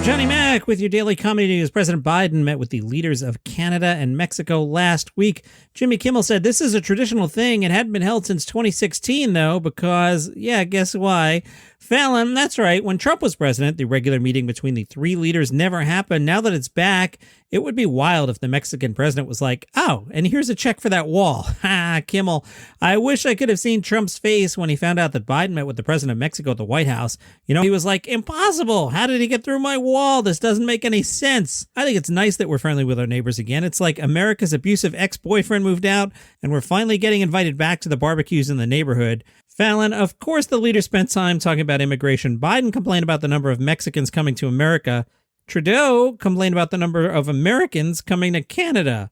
Johnny Mac with your daily comedy news. President Biden met with the leaders of Canada and Mexico last week. Jimmy Kimmel said this is a traditional thing. It hadn't been held since 2016, though, because, yeah, guess why? Fallon, that's right. When Trump was president, the regular meeting between the three leaders never happened. Now that it's back, it would be wild if the Mexican president was like, oh, and here's a check for that wall. Ha, Kimmel. I wish I could have seen Trump's face when he found out that Biden met with the president of Mexico at the White House. You know, he was like, impossible. How did he get through my wall? This doesn't make any sense. I think it's nice that we're friendly with our neighbors again. It's like America's abusive ex-boyfriend moved out, and we're finally getting invited back to the barbecues in the neighborhood. Fallon, of course the leader spent time talking about immigration. Biden complained about the number of Mexicans coming to America. Trudeau complained about the number of Americans coming to Canada.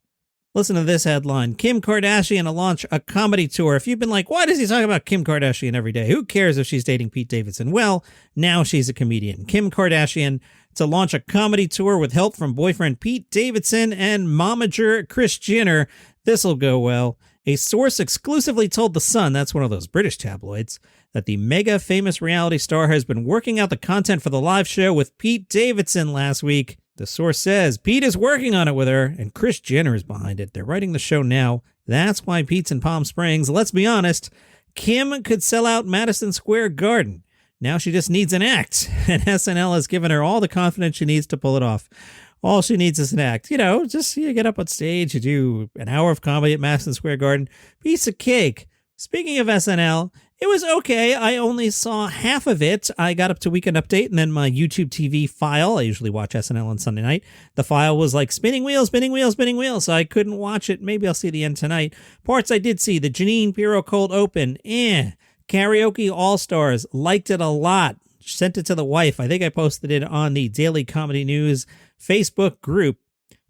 Listen to this headline. Kim Kardashian will launch a comedy tour. If you've been like, why does he talk about Kim Kardashian every day? Who cares if she's dating Pete Davidson? Well, now she's a comedian. Kim Kardashian to launch a comedy tour with help from boyfriend Pete Davidson and momager Kris Jenner. This'll go well. A source exclusively told The Sun, that's one of those British tabloids, that the mega famous reality star has been working out the content for the live show with Pete Davidson last week. The source says Pete is working on it with her, and Kris Jenner is behind it. They're writing the show now. That's why Pete's in Palm Springs. Let's be honest, Kim could sell out Madison Square Garden. Now she just needs an act, and SNL has given her all the confidence she needs to pull it off. All she needs is an act. You know, just you get up on stage, you do an hour of comedy at Madison Square Garden. Piece of cake. Speaking of SNL, it was okay. I only saw half of it. I got up to Weekend Update and then my YouTube TV file. I usually watch SNL on Sunday night. The file was like spinning wheels, spinning wheels, spinning wheels. So I couldn't watch it. Maybe I'll see the end tonight. Parts I did see. The Janine Pirro Cold Open. Karaoke All-Stars. Liked it a lot. Sent it to the wife. I think I posted it on the Daily Comedy News Facebook group.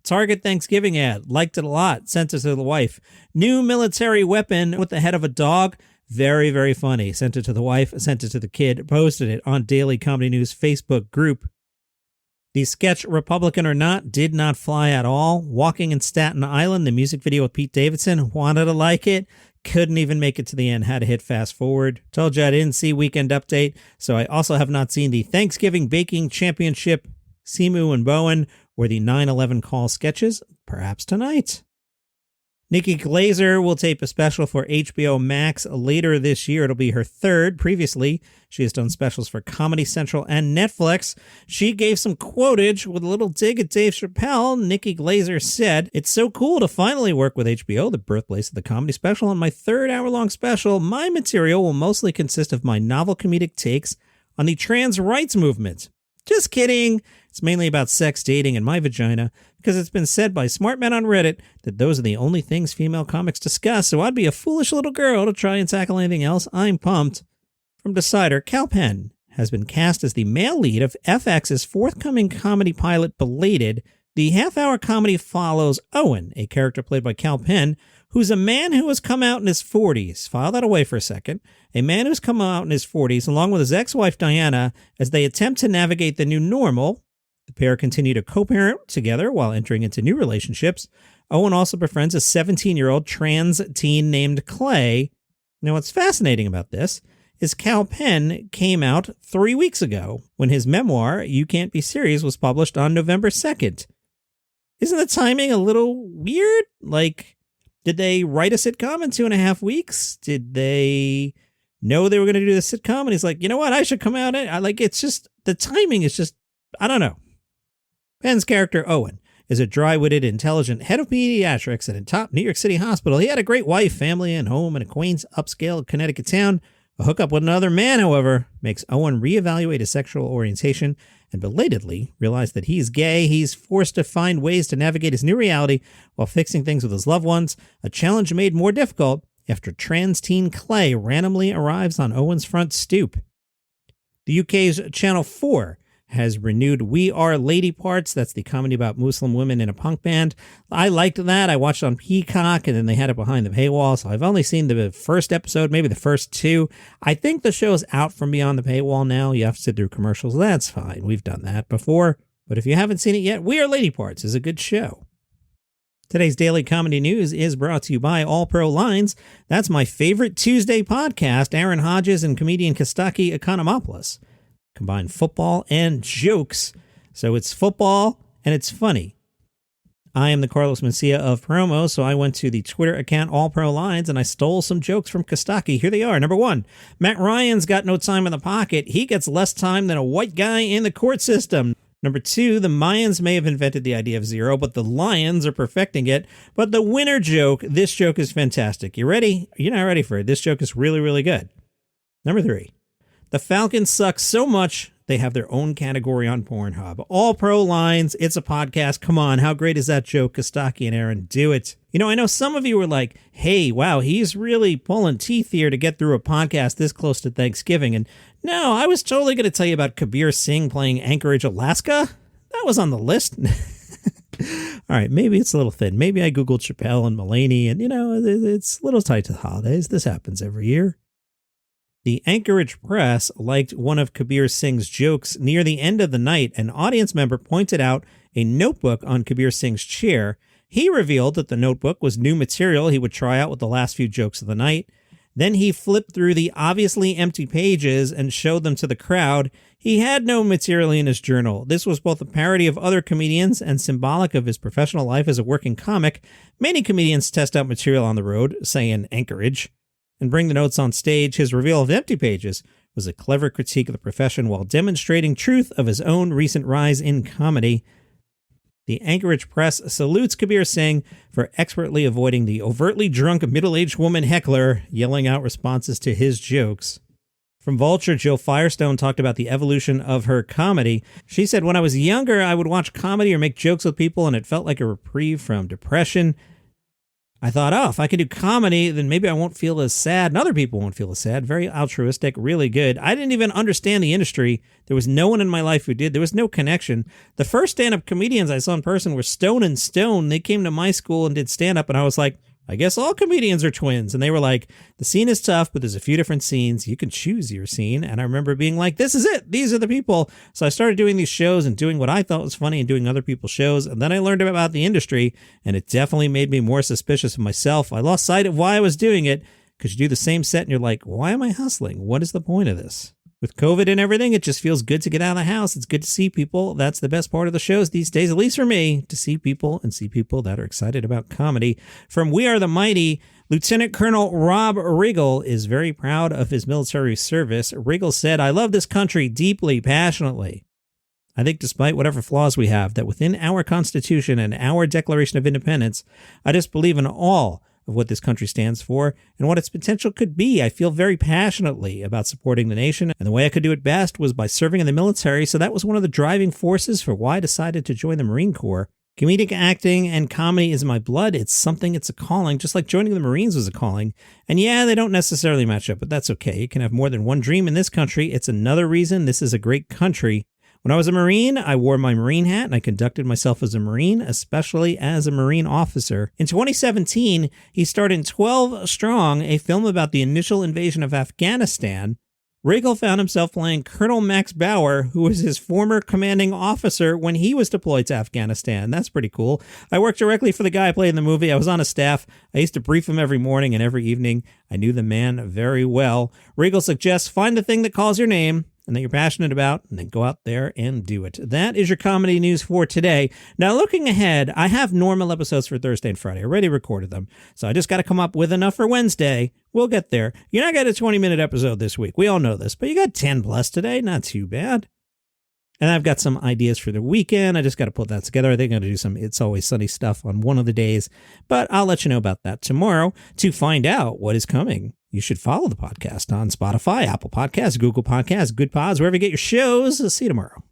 Target Thanksgiving ad. Liked it a lot. Sent it to the wife. New military weapon with the head of a dog. Very, very funny. Sent it to the wife. Sent it to the kid. Posted it on Daily Comedy News Facebook group. The sketch Republican or Not did not fly at all. Walking in Staten Island, the music video with Pete Davidson. Wanted to like it. Couldn't even make it to the end. Had to hit fast forward. Told you I didn't see Weekend Update. So I also have not seen the Thanksgiving Baking Championship, Simu and Bowen, or the 9/11 call sketches. Perhaps tonight. Nikki Glaser will tape a special for HBO Max later this year. It'll be her third. Previously, she has done specials for Comedy Central and Netflix. She gave some quotage with a little dig at Dave Chappelle. Nikki Glaser said, "It's so cool to finally work with HBO, the birthplace of the comedy special. On my third hour-long special, my material will mostly consist of my novel comedic takes on the trans rights movement." Just kidding. It's mainly about sex, dating, and my vagina, because it's been said by smart men on Reddit that those are the only things female comics discuss, so I'd be a foolish little girl to try and tackle anything else. I'm pumped. From Decider, Cal Penn has been cast as the male lead of FX's forthcoming comedy pilot, Belated. The half-hour comedy follows Owen, a character played by Cal Penn, who's a man who has come out in his 40s. File that away for a second. A man who's come out in his 40s, along with his ex-wife Diana, as they attempt to navigate the new normal. The pair continue to co-parent together while entering into new relationships. Owen also befriends a 17-year-old trans teen named Clay. Now, what's fascinating about this is Cal Penn came out 3 weeks ago when his memoir, You Can't Be Serious, was published on November 2nd. Isn't the timing a little weird? Like, did they write a sitcom in 2.5 weeks? Did they know they were going to do the sitcom? And he's like, you know what? I should come out. It's just, the timing is just, I don't know. Penn's character, Owen, is a dry-witted, intelligent head of pediatrics at a top New York City hospital. He had a great wife, family, and home in a quaint, upscale Connecticut town. A hookup with another man, however, makes Owen reevaluate his sexual orientation and belatedly realize that he's gay. He's forced to find ways to navigate his new reality while fixing things with his loved ones, a challenge made more difficult after trans teen Clay randomly arrives on Owen's front stoop. The UK's Channel 4 has renewed We Are Lady Parts. That's the comedy about Muslim women in a punk band. I liked that. I watched it on Peacock, and then they had it behind the paywall, so I've only seen the first episode, maybe the first two. I think the show's out from beyond the paywall now. You have to sit through commercials. That's fine. We've done that before. But if you haven't seen it yet, We Are Lady Parts is a good show. Today's Daily Comedy News is brought to you by All Pro Lines. That's my favorite Tuesday podcast. Aaron Hodges and comedian Kostaki Economopoulos combine football and jokes. So it's football and it's funny. I am the Carlos Mencia of promo, so I went to the Twitter account All Pro Lines and I stole some jokes from Kostaki. Here they are. Number 1, Matt Ryan's got no time in the pocket. He gets less time than a white guy in the court system. Number 2, the Mayans may have invented the idea of zero, but the Lions are perfecting it. But the winner joke, this joke is fantastic. You ready? You're not ready for it. This joke is really, really good. Number 3, the Falcons suck so much they have their own category on Pornhub. All Pro Lines, it's a podcast. Come on, how great is that joke? Kostaki and Aaron, do it. You know, I know some of you were like, hey, wow, he's really pulling teeth here to get through a podcast this close to Thanksgiving. And no, I was totally going to tell you about Kabir Singh playing Anchorage, Alaska. That was on the list. All right, maybe it's a little thin. Maybe I Googled Chappelle and Mulaney, and, you know, it's a little tight to the holidays. This happens every year. The Anchorage Press liked one of Kabir Singh's jokes near the end of the night. An audience member pointed out a notebook on Kabir Singh's chair. He revealed that the notebook was new material he would try out with the last few jokes of the night. Then he flipped through the obviously empty pages and showed them to the crowd. He had no material in his journal. This was both a parody of other comedians and symbolic of his professional life as a working comic. Many comedians test out material on the road, say in Anchorage, and bring the notes on stage. His reveal of empty pages was a clever critique of the profession while demonstrating truth of his own recent rise in comedy. The Anchorage Press salutes Kabir Singh for expertly avoiding the overtly drunk middle-aged woman heckler yelling out responses to his jokes. From Vulture, Jill Firestone talked about the evolution of her comedy. She said, when I was younger, I would watch comedy or make jokes with people, and it felt like a reprieve from depression. I thought, oh, if I can do comedy, then maybe I won't feel as sad, and other people won't feel as sad. Very altruistic, really good. I didn't even understand the industry. There was no one in my life who did. There was no connection. The first stand-up comedians I saw in person were Stone and Stone. They came to my school and did stand-up, and I was like, I guess all comedians are twins. And they were like, the scene is tough, but there's a few different scenes. You can choose your scene. And I remember being like, this is it. These are the people. So I started doing these shows and doing what I thought was funny and doing other people's shows. And then I learned about the industry, and it definitely made me more suspicious of myself. I lost sight of why I was doing it, because you do the same set and you're like, why am I hustling? What is the point of this? With COVID and everything, it just feels good to get out of the house. It's good to see people. That's the best part of the shows these days, at least for me, to see people and see people that are excited about comedy. From We Are the Mighty, Lieutenant Colonel Rob Riggle is very proud of his military service. Riggle said, I love this country deeply, passionately. I think despite whatever flaws we have, that within our Constitution and our Declaration of Independence, I just believe in all of what this country stands for and what its potential could be. I feel very passionately about supporting the nation, and the way I could do it best was by serving in the military, so that was one of the driving forces for why I decided to join the Marine Corps. Comedic acting and comedy is my blood. It's something, it's a calling, just like joining the Marines was a calling. And yeah, they don't necessarily match up, but that's okay. You can have more than one dream in this country. It's another reason this is a great country. When I was a Marine, I wore my Marine hat and I conducted myself as a Marine, especially as a Marine officer. In 2017, he starred in 12 Strong, a film about the initial invasion of Afghanistan. Riggle found himself playing Colonel Max Bauer, who was his former commanding officer when he was deployed to Afghanistan. That's pretty cool. I worked directly for the guy I played in the movie. I was on a staff. I used to brief him every morning and every evening. I knew the man very well. Riggle suggests find the thing that calls your name and that you're passionate about, and then go out there and do it. That is your comedy news for today. Now, looking ahead, I have normal episodes for Thursday and Friday. I already recorded them, so I just got to come up with enough for Wednesday. We'll get there. You're not getting a 20-minute episode this week. We all know this, but you got 10 plus today. Not too bad. And I've got some ideas for the weekend. I just got to put that together. I think I'm going to do some It's Always Sunny stuff on one of the days, but I'll let you know about that tomorrow. To find out what is coming, you should follow the podcast on Spotify, Apple Podcasts, Google Podcasts, Good Pods, wherever you get your shows. I'll see you tomorrow.